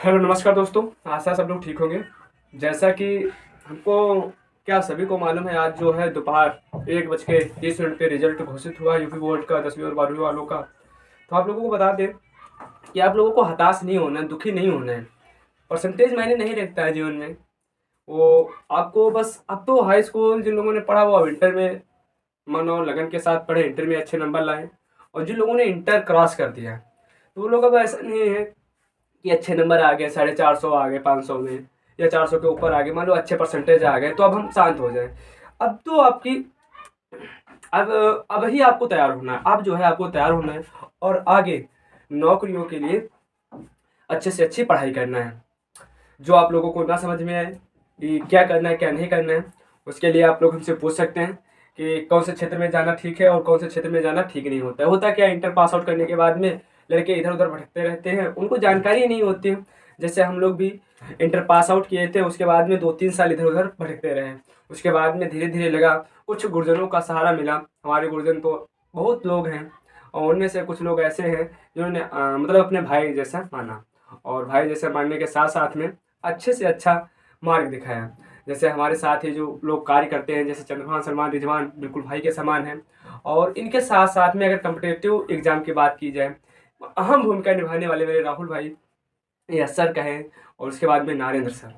Hello नमस्कार दोस्तों। आशा सब लोग ठीक होंगे। जैसा कि हमको क्या सभी को मालूम है, आज जो है दोपहर 1:30 पे रिजल्ट घोषित हुआ यूपी बोर्ड का 10वीं और 12वीं वालों का। तो आप लोगों को बता दें कि आप लोगों को हताश नहीं होना है, दुखी नहीं होना है। परसेंटेज मायने नहीं रखता है जीवन में। वो आपको बस, अब तो हाई स्कूल जिन लोगों ने पढ़ा वो अब इंटर में मन और लगन के साथ पढ़े, इंटर में अच्छे नंबर लाए। और जिन लोगों ने इंटर क्रॉस कर दिया तो वो लोग अब ऐसा नहीं है कि अच्छे नंबर आ गए, 450 आ गए 500 में, या 400 के ऊपर आ गए, मान लो अच्छे परसेंटेज आ गए तो अब हम शांत हो जाए। अब तो आपकी अब अब ही आपको तैयार होना है। अब जो है आपको तैयार होना है और आगे नौकरियों के लिए अच्छे से अच्छी पढ़ाई करना है। जो आप लोगों को ना समझ में आए कि क्या करना है क्या नहीं करना है, उसके लिए आप लोग हमसे पूछ सकते हैं कि कौन से क्षेत्र में जाना ठीक है और कौन से क्षेत्र में जाना ठीक नहीं होता है। होता क्या, इंटर पास आउट करने के बाद में लड़के इधर उधर भटकते रहते हैं, उनको जानकारी नहीं होती है। जैसे हम लोग भी इंटर पास आउट किए थे, उसके बाद में 2-3 साल इधर उधर भटकते रहे। उसके बाद में धीरे धीरे लगा, कुछ गुरुजनों का सहारा मिला। हमारे गुरुजन तो बहुत लोग हैं और उनमें से कुछ लोग ऐसे हैं जिन्होंने मतलब अपने भाई जैसा माना, और भाई जैसा मानने के साथ साथ में अच्छे से अच्छा मार्ग दिखाया। जैसे हमारे साथ ही जो लोग कार्य करते हैं, जैसे चंद्रभान सलमान रिजवान बिल्कुल भाई के समान हैं। और इनके साथ साथ में अगर कम्पिटेटिव एग्जाम की बात की जाए, अहम भूमिका निभाने वाले मेरे राहुल भाई, ये सर कहें, और उसके बाद में नारेंद्र सर।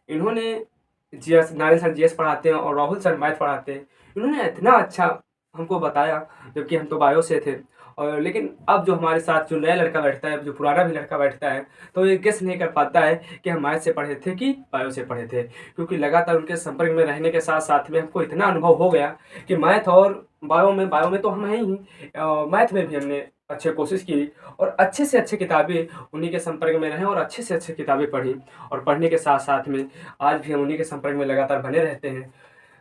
इन्होंने जीएस, नारायण सर जीएस पढ़ाते हैं और राहुल सर मैथ पढ़ाते हैं। इन्होंने इतना अच्छा हमको बताया, जबकि हम तो बायो से थे। और लेकिन अब जो हमारे साथ जो नया लड़का बैठता है, जो पुराना भी लड़का बैठता है, तो ये गेस नहीं कर पाता है कि हम मैथ से पढ़े थे कि बायो से पढ़े थे। क्योंकि लगातार उनके संपर्क में रहने के साथ साथ में हमको इतना अनुभव हो गया कि मैथ और बायो में तो हम हैं ही, मैथ में भी हमने अच्छे कोशिश की और अच्छे से अच्छे किताबें उन्हीं के संपर्क में रहें और अच्छे से अच्छे किताबें पढ़ी। और पढ़ने के साथ साथ में आज भी हम उन्हीं के संपर्क में लगातार बने रहते हैं।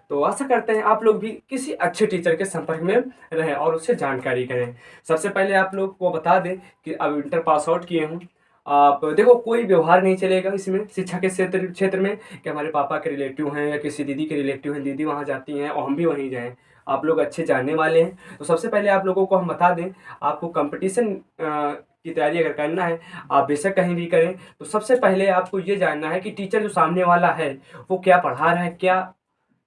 तो आशा करते हैं आप लोग भी किसी अच्छे टीचर के संपर्क में रहें और उससे जानकारी करें। सबसे पहले आप लोग को बता दें कि अब इंटर पास आउट किए हूँ, आप देखो कोई व्यवहार नहीं चलेगा इसमें शिक्षा के क्षेत्र क्षेत्र में कि हमारे पापा के रिलेटिव हैं या किसी दीदी के रिलेटिव हैं, दीदी वहाँ जाती हैं और हम भी वहीं जाएं। आप लोग अच्छे जानने वाले हैं, तो सबसे पहले आप लोगों को हम बता दें, आपको कंपटीशन की तैयारी अगर करना है, आप बेशक कहीं भी करें। तो सबसे पहले आपको ये जानना है कि टीचर जो सामने वाला है वो क्या पढ़ा रहा है, क्या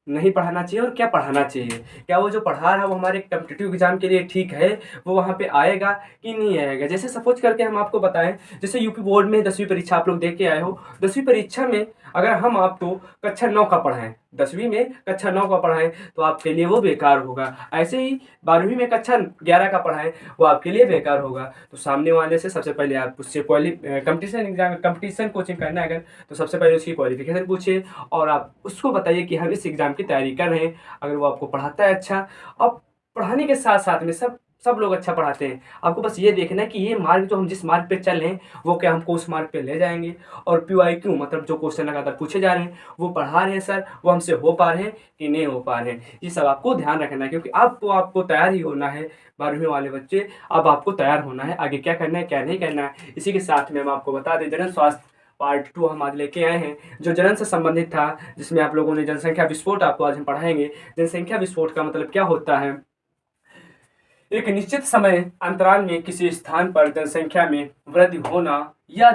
नहीं पढ़ाना चाहिए और क्या पढ़ाना चाहिए। क्या वो जो पढ़ा रहा है वो हमारे कॉम्पिटिटिव एग्जाम के लिए ठीक है, वो वहाँ पे आएगा कि नहीं आएगा। जैसे सपोज करके हम आपको बताएं, जैसे यूपी बोर्ड में 10वीं परीक्षा आप लोग दे के आए हो, 10वीं परीक्षा में अगर हम आपको कक्षा 9 का पढ़ाएं, 10वीं में कक्षा 9 का पढ़ाएं तो आपके लिए वो बेकार होगा। ऐसे ही 12वीं में कक्षा 11 का पढ़ाएं, वो आपके लिए बेकार होगा। तो सामने वाले से सबसे पहले आप उससे कंपटीशन कोचिंग करना है अगर, तो सबसे पहले उसकी क्वालिफिकेशन पूछिए और आप उसको बताइए कि हम इस एग्ज़ाम की तैयारी कर रहे हैं। अगर वो आपको पढ़ाता है अच्छा, अब पढ़ाने के साथ साथ में सब सब लोग अच्छा पढ़ाते हैं। आपको बस ये देखना है कि ये मार्ग जो हम जिस मार्ग पे चल रहे हैं वो क्या हमको उस मार्ग पे ले जाएंगे। और PYQ मतलब जो क्वेश्चन लगातार पूछे जा रहे हैं वो पढ़ा रहे हैं सर, वो हमसे हो पा रहे हैं कि नहीं हो पा रहे हैं, ये सब आपको ध्यान रखना है। क्योंकि आपको तैयार ही होना है 12वीं वाले बच्चे। अब आपको तैयार होना है, आगे क्या करना है क्या नहीं करना है। इसी के साथ में हम आपको बता दें, जनन स्वास्थ्य पार्ट 2 हम आज लेके आए हैं, जो जनन से संबंधित था, जिसमें आप लोगों ने जनसंख्या विस्फोट आपको आज हम पढ़ाएंगे। जनसंख्या विस्फोट का मतलब क्या होता है, एक निश्चित समय अंतराल में किसी स्थान पर जनसंख्या में वृद्धि होना, या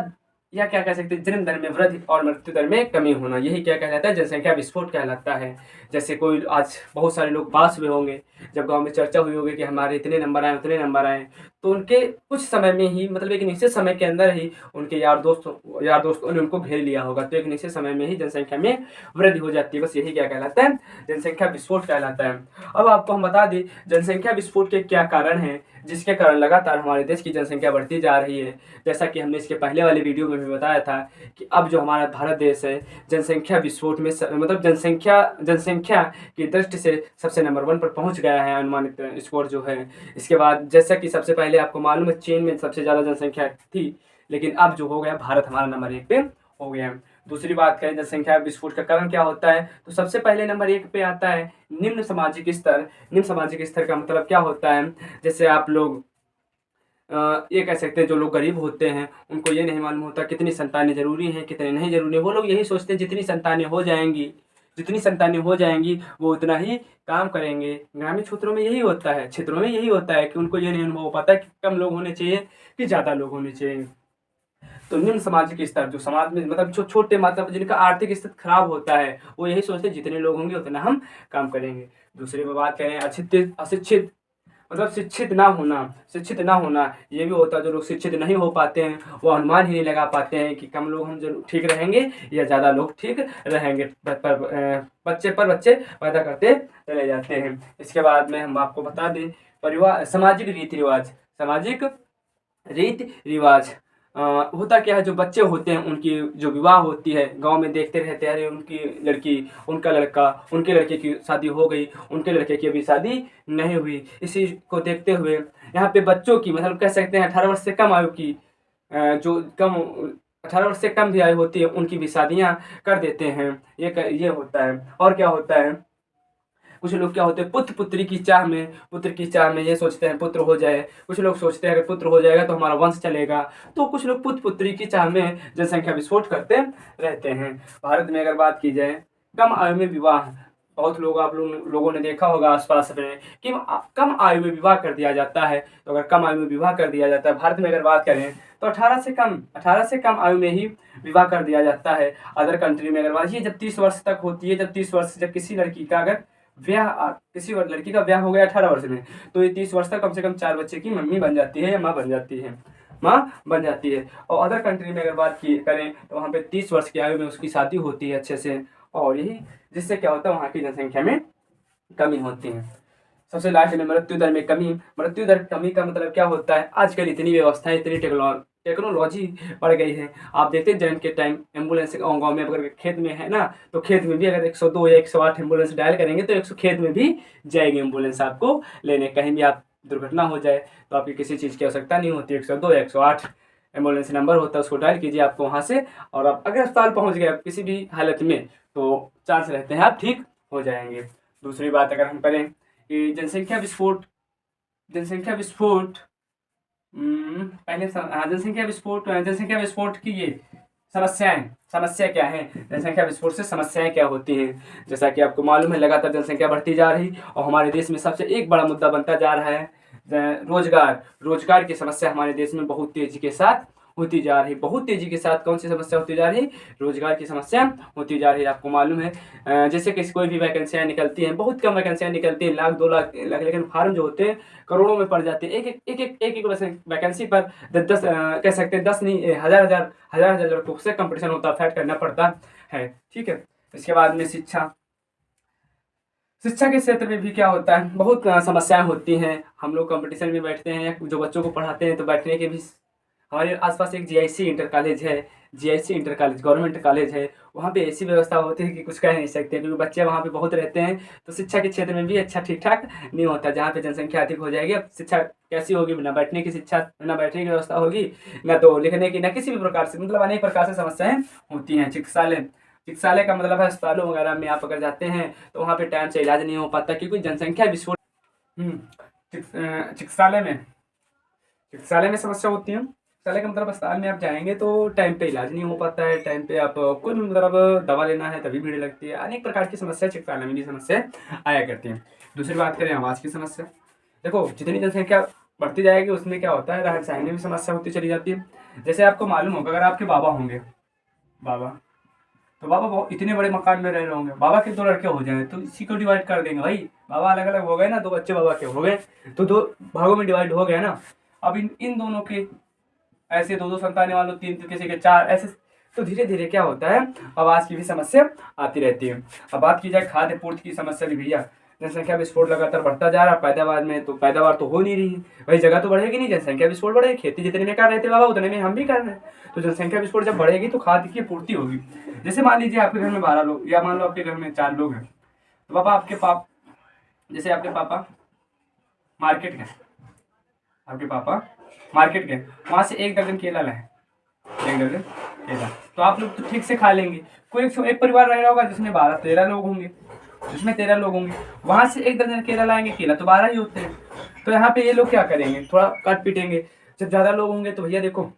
क्या कह सकते हैं, जन्म दर में वृद्धि और मृत्यु दर में कमी होना, यही क्या कहलाता है, जनसंख्या विस्फोट कहलाता है। जैसे कोई आज बहुत सारे लोग पास हुए होंगे, जब गांव में चर्चा हुई होगी कि हमारे इतने नंबर आए उतने नंबर आए, तो उनके कुछ समय में ही, मतलब एक निश्चित समय के अंदर ही उनके यार दोस्तों ने उनको घेर लिया होगा, तो एक निश्चित समय में ही जनसंख्या में वृद्धि हो जाती है। बस यही क्या कहलाता है, जनसंख्या विस्फोट कहलाता है। अब आपको हम बता दें जनसंख्या विस्फोट के क्या कारण हैं जिसके कारण लगातार हमारे देश की जनसंख्या बढ़ती जा रही है। जैसा कि हमने इसके पहले वाले वीडियो में भी बताया था कि अब जो हमारा भारत देश है जनसंख्या विस्फोट में मतलब जनसंख्या की दृष्टि से सबसे नंबर 1 पर पहुंच गया है, अनुमानित स्कोर जो है। इसके बाद जैसा कि सबसे पहले आपको मालूम है चीन में सबसे ज़्यादा जनसंख्या थी, लेकिन अब जो हो गया भारत हमारा नंबर 1 पे हो गया है। दूसरी बात करें जनसंख्या विस्फोट का कारण क्या होता है, तो सबसे पहले नंबर 1 पे आता है निम्न सामाजिक स्तर। निम्न सामाजिक स्तर का मतलब क्या होता है, जैसे आप लोग ये कह सकते हैं जो लोग गरीब होते हैं उनको ये नहीं मालूम होता कितनी संतानें ज़रूरी हैं कितनी नहीं ज़रूरी है। वो लोग यही सोचते हैं जितनी संतानें हो जाएंगी वो उतना ही काम करेंगे। ग्रामीण क्षेत्रों में यही होता है कि उनको ये नहीं अनुभव हो पाता कि कम लोग होने चाहिए कि ज़्यादा लोग होने चाहिए। तो निम्न सामाजिक स्तर जो समाज में मतलब जो छोटे मतलब जिनका आर्थिक स्तर खराब होता है, वो यही सोचते हैं जितने लोग होंगे उतना हम काम करेंगे। दूसरी में बात करें अशिक्षित मतलब शिक्षित ना होना ये भी होता है। जो लोग शिक्षित नहीं हो पाते हैं वो अनुमान ही नहीं लगा पाते हैं कि कम लोग हम जो ठीक रहेंगे या ज़्यादा लोग ठीक रहेंगे, बच्चे पर बच्चे पैदा करते चले जाते हैं। इसके बाद में हम आपको बता दें परिवार सामाजिक रीति रिवाज होता क्या है, जो बच्चे होते हैं उनकी जो विवाह होती है गांव में देखते रहते हैं, अरे उनकी लड़की उनका लड़का उनके लड़के की शादी हो गई, उनके लड़के की अभी शादी नहीं हुई। इसी को देखते हुए यहाँ पे बच्चों की मतलब कह सकते हैं 18 वर्ष से कम आयु की जो कम 18 वर्ष से कम भी आयु होती है उनकी भी शादियाँ कर देते हैं। ये होता है। और क्या होता है, कुछ लोग क्या होते हैं पुत्र की चाह में ये सोचते हैं पुत्र हो जाए। कुछ लोग सोचते हैं अगर पुत्र हो जाएगा तो हमारा वंश चलेगा। तो कुछ लोग पुत्री की चाह में जनसंख्या विस्फोट करते रहते हैं। भारत में अगर बात की जाए कम आयु में विवाह, बहुत लोग आप लोगों ने देखा होगा आसपास में कि कम आयु में विवाह कर दिया जाता है। तो अगर कम आयु में विवाह कर दिया जाता है, भारत में अगर बात करें तो 18 से कम आयु में ही विवाह कर दिया जाता है। अदर कंट्री में अगर बात ये जब 30 वर्ष तक होती है, जब किसी लड़की का अगर किसी लड़की का ब्याह हो गया 18 वर्ष में, तो ये 30 वर्ष तक कम से कम 4 बच्चे की मम्मी बन जाती है या माँ बन जाती है। और अदर कंट्री में अगर बात की करें तो वहाँ पे 30 वर्ष की आयु में उसकी शादी होती है अच्छे से, और यही जिससे क्या होता है वहाँ की जनसंख्या में कमी होती है। सबसे लास्ट में मृत्यु दर कमी का मतलब क्या होता है, आजकल इतनी व्यवस्थाएं इतनी टेक्नोलॉजी बढ़ गई है। आप देखते हैं जन्म के टाइम एम्बुलेंस गाँव में अगर खेत में है ना, तो खेत में भी अगर 102 या 108 एम्बुलेंस डायल करेंगे तो 100 खेत में भी जाएगी एम्बुलेंस आपको लेने। कहीं भी आप दुर्घटना हो जाए तो आपकी किसी चीज़ की आवश्यकता नहीं होती, 102 या 108 एम्बुलेंस नंबर होता है, उसको डायल कीजिए आपको वहाँ से, और आप अगर अस्पताल पहुँच गए किसी भी हालत में तो चांस रहते हैं आप ठीक हो जाएंगे। दूसरी बात अगर हम करें कि जनसंख्या विस्फोट जनसंख्या विस्फोट की ये समस्या क्या है, जनसंख्या विस्फोट से समस्याएं क्या होती हैं। जैसा कि आपको मालूम है लगातार जनसंख्या बढ़ती जा रही और हमारे देश में सबसे एक बड़ा मुद्दा बनता जा रहा है रोजगार की समस्या हमारे देश में बहुत तेजी के साथ होती जा रही। बहुत तेजी के साथ कौन सी समस्या होती जा रही, रोजगार की समस्या होती जा रही है। आपको मालूम है जैसे कि कोई भी वैकेंसियाँ निकलती हैं, बहुत कम वैकेंसियाँ निकलती हैं, 1 लाख 2 लाख, लेकिन फार्म जो होते हैं करोड़ों में पड़ जाते हैं। एक वैकेंसी पर 10 कह सकते हैं 10 नहीं हजार लड़कों से कंपटीशन होता, फाइट करना पड़ता है। ठीक है। इसके बाद में शिक्षा के क्षेत्र में भी क्या होता है, बहुत समस्याएं होती हैं। हम लोग कंपटीशन में बैठते हैं या जो बच्चों को पढ़ाते हैं तो बैठने के भी हमारे आसपास एक GIC inter college government college है। वहाँ पे ऐसी व्यवस्था होती है कि कुछ कह नहीं सकते, क्योंकि बच्चे वहाँ पे बहुत रहते हैं। तो शिक्षा के क्षेत्र में भी अच्छा ठीक ठाक नहीं होता। जहाँ पे जनसंख्या अधिक हो जाएगी, अब शिक्षा कैसी होगी, ना बैठने की व्यवस्था होगी, ना तो लिखने की, ना किसी भी प्रकार से, मतलब अनेक प्रकार से समस्याएं होती हैं। चिकित्सालय का मतलब है अस्पतालों वगैरह में आप अगर जाते हैं तो वहाँ पे टाइम से इलाज नहीं हो पाता, क्योंकि जनसंख्या विस्फोट चिकित्सालय में समस्या होती है। चिकित्सालय का मतलब अस्पताल में आप जाएंगे तो टाइम पे इलाज नहीं हो पाता है, टाइम पे आप कोई भी मतलब दवा लेना है तभी भीड़ लगती है। अनेक प्रकार की समस्या चिकित्सालय में भी समस्या आया करती है। दूसरी बात करें आवास की समस्या, देखो जितनी जनसंख्या बढ़ती जाएगी उसमें क्या होता है, रहन सहन में भी समस्या होती चली जाती है। जैसे आपको मालूम होगा अगर आपके बाबा होंगे तो बाबा बहुत इतने बड़े मकान में रह रहे होंगे, बाबा के 2 लड़के हो जाए तो इसी को डिवाइड कर देंगे भाई। बाबा अलग अलग हो गए ना, 2 बच्चे बाबा के हो गए तो 2 भागों में डिवाइड हो गया ना। अब इन दोनों के ऐसे 2 संतानें वालों 3 किसी के 4 ऐसे, तो धीरे धीरे क्या होता है आवास की भी समस्या आती रहती है। अब बात की जाए खाद्य पूर्ति की समस्या भी, भैया जनसंख्या विस्फोट लगातार बढ़ता जा रहा है। पैदावार तो हो नहीं रही, भाई जगह तो बढ़ेगी नहीं, जनसंख्या विस्फोट बढ़ेगी। खेती जितने में कर रहे थे बाबा उतने में हम भी कर रहे हैं, तो जनसंख्या विस्फोट जब बढ़ेगी तो खाद्य की पूर्ति होगी। जैसे मान लीजिए आपके घर में 12 लोग, या मान लो आपके घर में 4 लोग हैं, तो बाबा आपके पापा मार्केट गए, वहाँ से 1 दर्जन केला लाए, 1 दर्जन केला, तो आप लोग तो ठीक से खा लेंगे। कोई एक परिवार रह रहा होगा जिसमें 12-13 लोग होंगे, वहाँ से 1 दर्जन केला लाएंगे, केला तो 12 ही होते हैं। तो यहाँ पे ये लोग क्या करेंगे, थोड़ा काट पीटेंगे। जब ज़्यादा लोग होंगे तो भैया देखो,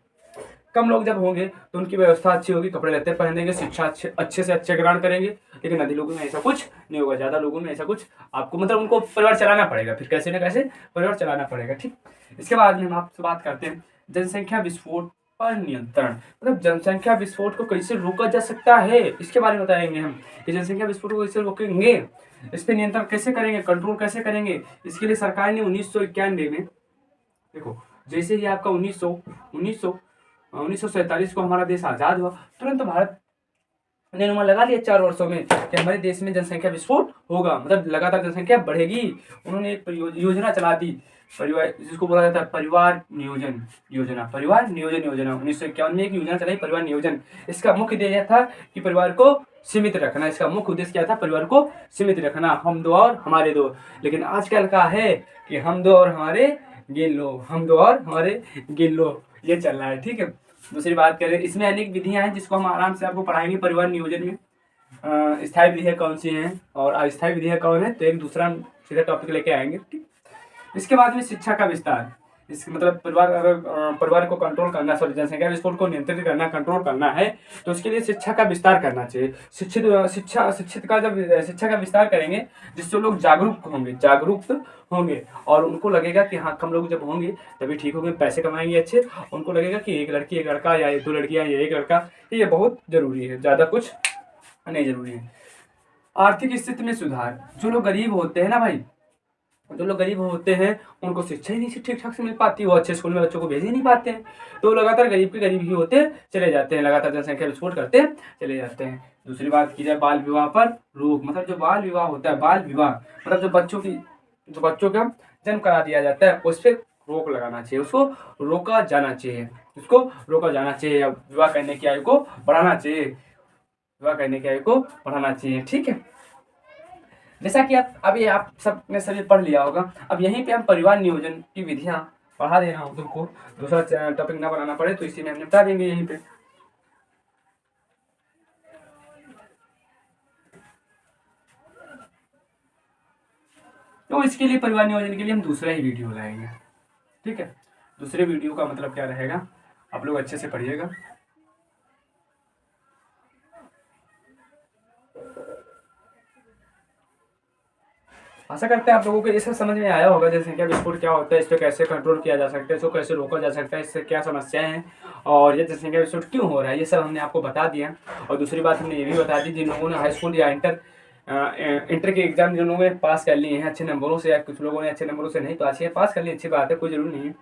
कम लोग जब होंगे तो उनकी व्यवस्था अच्छी होगी, कपड़े लत्ते पहनेंगे, शिक्षा अच्छे से अच्छे ग्रहण करेंगे। लेकिन अधिक लोगों में ऐसा कुछ नहीं होगा, ज़्यादा लोगों में ऐसा कुछ आपको मतलब उनको परिवार चलाना पड़ेगा, फिर कैसे न कैसे परिवार चलाना पड़ेगा। ठीक, इसके बाद में हम आपसे बात करते हैं जनसंख्या विस्फोट पर नियंत्रण मतलब जनसंख्या विस्फोट को कैसे रोका जा सकता है, इसके बारे में बताएंगे हम कि जनसंख्या विस्फोट को कैसे रोकेंगे, इस पे नियंत्रण कैसे करेंगे, कंट्रोल कैसे करेंगे। इसके लिए सरकार ने 1991 में, देखो जैसे ही आपका 1947 को हमारा देश आज़ाद हुआ, तुरंत भारत ने अनुमान लगा लिया 4 वर्षों में कि हमारे देश में जनसंख्या विस्फोट होगा, मतलब लगातार जनसंख्या बढ़ेगी। उन्होंने एक योजना चला दी, परिवार जिसको बोला जाता है परिवार नियोजन योजना, परिवार नियोजन योजना 1951 में एक योजना चलाई, परिवार नियोजन। इसका मुख्य ध्येय था कि परिवार को सीमित रखना, इसका मुख्य उद्देश्य क्या था, परिवार को सीमित रखना, हम दो और हमारे दो। लेकिन आजकल का है कि हम दो और हमारे गिन लो, हम दो और हमारे गिन लो, ये चल रहा है। ठीक है, दूसरी बात करें, इसमें अनेक विधियां हैं जिसको हम आराम से आपको पढ़ाएंगे परिवार नियोजन में। स्थायी विधियां कौन सी हैं और अस्थायी विधियां कौन है, तो एक दूसरा सीधा टॉपिक लेके आएंगे। ठीक, इसके बाद में शिक्षा का विस्तार, इसके मतलब परिवार को कंट्रोल करना, सॉरी जनसंख्या विस्फोट को नियंत्रित करना, कंट्रोल करना है, तो उसके लिए शिक्षा का विस्तार करना चाहिए। शिक्षित का जब शिक्षा का विस्तार करेंगे जिससे लोग जागरूक होंगे और उनको लगेगा कि हाँ हम लोग जब होंगे तभी ठीक होंगे, पैसे कमाएंगे अच्छे, उनको लगेगा कि एक लड़की एक लड़का या 2 लड़कियां या 1 लड़का, ये बहुत जरूरी है, ज़्यादा कुछ नहीं जरूरी है। आर्थिक स्थिति में सुधार, जो लोग गरीब होते हैं ना भाई, जो लोग गरीब होते हैं उनको शिक्षा ही नहीं ठीक ठाक से मिल पाती, वो अच्छे स्कूल में बच्चों को भेज ही नहीं पाते हैं, तो लगातार गरीब के गरीब ही होते चले जाते हैं, लगातार जनसंख्या विस्फोट करते चले जाते हैं। दूसरी बात की जाए बाल विवाह पर रोक, मतलब जो बाल विवाह होता है, बाल विवाह मतलब जो बच्चों का जन्म करा दिया जाता है उस पर रोक लगाना चाहिए, उसको रोका जाना चाहिए, विवाह करने की आयु को बढ़ाना चाहिए, ठीक है। जैसा कि आप सबने सभी पढ़ लिया होगा, अब यहीं पे हम परिवार नियोजन की विधियां पढ़ा दे रहा हूँ तुमको, दूसरा टॉपिक ना बनाना पड़े तो इसी में हम निपटा देंगे यहीं पे। तो इसके लिए परिवार नियोजन के लिए हम दूसरा ही वीडियो लाएंगे, ठीक है। दूसरे वीडियो का मतलब क्या रहेगा, आप लोग अच्छे से पढ़िएगा। आशा करते हैं आप लोगों को ये सब समझ में आया होगा, जनसंख्या विस्फोट क्या होता है, इस पर कैसे कंट्रोल किया जा सकता है, इसको कैसे रोका जा सकता है, इससे क्या समस्याएं हैं और ये जनसंख्या विस्फोट क्यों हो रहा है, ये सब हमने आपको बता दिया। और दूसरी बात हमने ये भी बता दी, जिन लोगों ने हाई स्कूल या इंटर के एग्जाम जिन लोगों ने पास कर लिए हैं अच्छे नंबरों से, या कुछ लोगों ने अच्छे नंबरों से नहीं पास किया, पास कर लिए अच्छी बात है, कोई जरूरी नहीं है।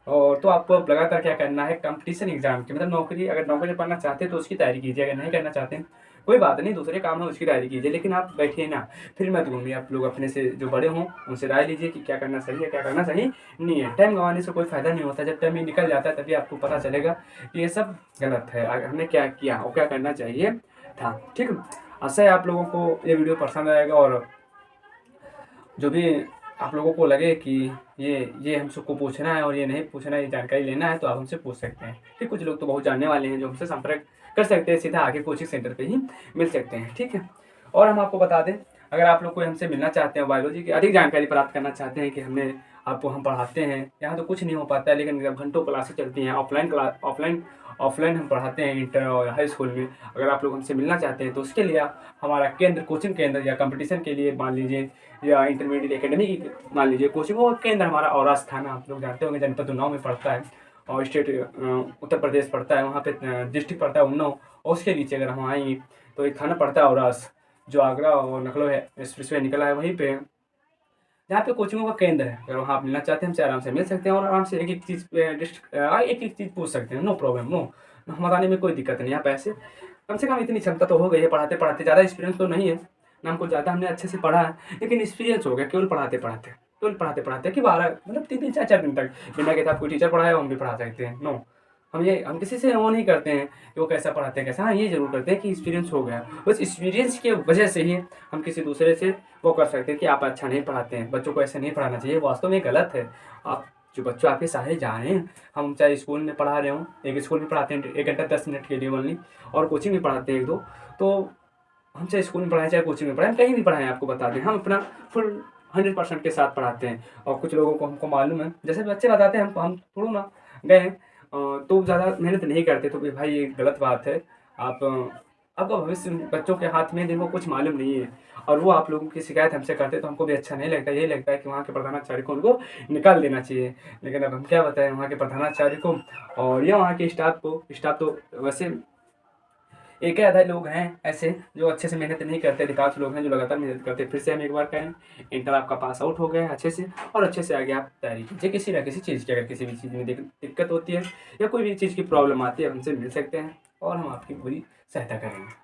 और तो आपको अब लगातार क्या करना है, कंपटीशन एग्जाम की, मतलब नौकरी, अगर नौकरी पढ़ना चाहते हैं तो उसकी तैयारी कीजिए, अगर नहीं करना चाहते हैं कोई बात नहीं, दूसरे काम है उसकी तैयारी कीजिए, लेकिन आप बैठिए ना फिर मत घूमिए। आप लोग अपने से जो बड़े हों उनसे राय लीजिए कि क्या करना सही है क्या करना सही नहीं है। टाइम गंवाने से कोई फायदा नहीं होता, जब टाइम ये निकल जाता है तभी आपको पता चलेगा कि ये सब गलत है, हमने क्या किया और क्या करना चाहिए था, ठीक है। आशा है आप लोगों को ये वीडियो पसंद आएगा, और जो भी आप लोगों को लगे कि ये हम सबको पूछना है और ये नहीं पूछना है, ये जानकारी लेना है, तो आप हमसे पूछ सकते हैं, ठीक। कुछ लोग तो बहुत जानने वाले हैं जो हमसे संपर्क कर सकते हैं, सीधा आगे कोचिंग सेंटर पे ही मिल सकते हैं, ठीक है। और हम आपको बता दें, अगर आप लोग कोई हमसे मिलना चाहते हैं, बायोलॉजी की अधिक जानकारी प्राप्त करना चाहते हैं कि हम पढ़ाते हैं, यहाँ तो कुछ नहीं हो पाता है, लेकिन जब घंटों क्लासेस चलती हैं, ऑफलाइन हम पढ़ाते हैं इंटर और हाई स्कूल में। अगर आप लोग हमसे मिलना चाहते हैं तो उसके लिए आप हमारा केंद्र, कोचिंग केंद्र या कंपटीशन के लिए मान लीजिए, या इंटरमीडिएट एकेडमी की मान लीजिए कोचिंग, और केंद्र हमारा औरास थाना, आप लोग जानते होंगे जनपद उन्नाव में पड़ता है, और स्टेट उत्तर प्रदेश पड़ता है, वहाँ पे डिस्ट्रिक्ट पड़ता है उन्नाव, और उसके नीचे अगर हम आएंगे तो एक थाना पड़ता है औरास, जो आगरा और लखनऊ एक्सप्रेस वे निकला है वहीं पे, जहाँ पे कोचिंगों का केंद्र है। अगर वहाँ आप मिलना चाहते हैं हमसे आराम से मिल सकते हैं, और आराम से एक एक चीज़ पूछ सकते हैं, नो प्रॉब्लम, नो बताने में कोई दिक्कत नहीं। आप ऐसे कम से कम इतनी क्षमता तो हो गई है, पढ़ाते पढ़ाते, ज़्यादा एक्सपीरियंस तो नहीं है ना हमको, ज़्यादा हमने अच्छे से पढ़ा है, लेकिन एक्सपीरियंस हो गया केवल पढ़ाते पढ़ाते कि 12 मतलब 3 4 दिन तक बिना किताब कोई टीचर पढ़ाए हम भी पढ़ा सकते हैं। नो, हम किसी से वो नहीं करते हैं कि वो कैसा पढ़ाते हैं कैसा, हाँ ये जरूर करते हैं कि एक्सपीरियंस हो गया, बस एक्सपीरियंस की वजह से ही हम किसी दूसरे से वो कर सकते हैं कि आप अच्छा नहीं पढ़ाते हैं, बच्चों को ऐसे नहीं पढ़ाना चाहिए, वास्तव में गलत है। आप जो बच्चों आपके सारे जा रहे हैं, हम चाहे स्कूल में पढ़ा रहे हों, एक स्कूल में पढ़ाते हैं 1 घंटा 10 मिनट के लिए ओनली, और कोचिंग में पढ़ाते हैं 1 2, तो हम चाहे स्कूल में पढ़ाएं चाहे कोचिंग में पढ़ाएं, कहीं भी पढ़ाएं, आपको बता दें हम अपना फुल 100% के साथ पढ़ाते हैं। और कुछ लोगों को हमको मालूम है, जैसे बच्चे बताते हैं हम थोड़ा ना गए हैं तो ज़्यादा मेहनत नहीं करते, तो भाई ये गलत बात है। आप आपका भविष्य बच्चों के हाथ में देखो कुछ मालूम नहीं है, और वो आप लोगों की शिकायत हमसे करते तो हमको भी अच्छा नहीं लगता। यही लगता है कि वहाँ के प्रधानाचार्य को उनको निकाल देना चाहिए। लेकिन अब हम क्या बताएं वहाँ के प्रधानाचार्य को और या वहाँ के स्टाफ को। स्टाफ तो वैसे एक आधा लोग हैं ऐसे जो अच्छे से मेहनत नहीं करते, अधिकांश लोग हैं जो लगातार मेहनत करते हैं। फिर से हम एक बार कहें, इंटर आपका पास आउट हो गया अच्छे से, और अच्छे से आगे आप तैयारी कीजिए किसी ना किसी चीज़ की। अगर किसी भी चीज़ में दिक्कत होती है या कोई भी चीज़ की प्रॉब्लम आती है, हमसे मिल सकते हैं और हम आपकी पूरी सहायता करेंगे।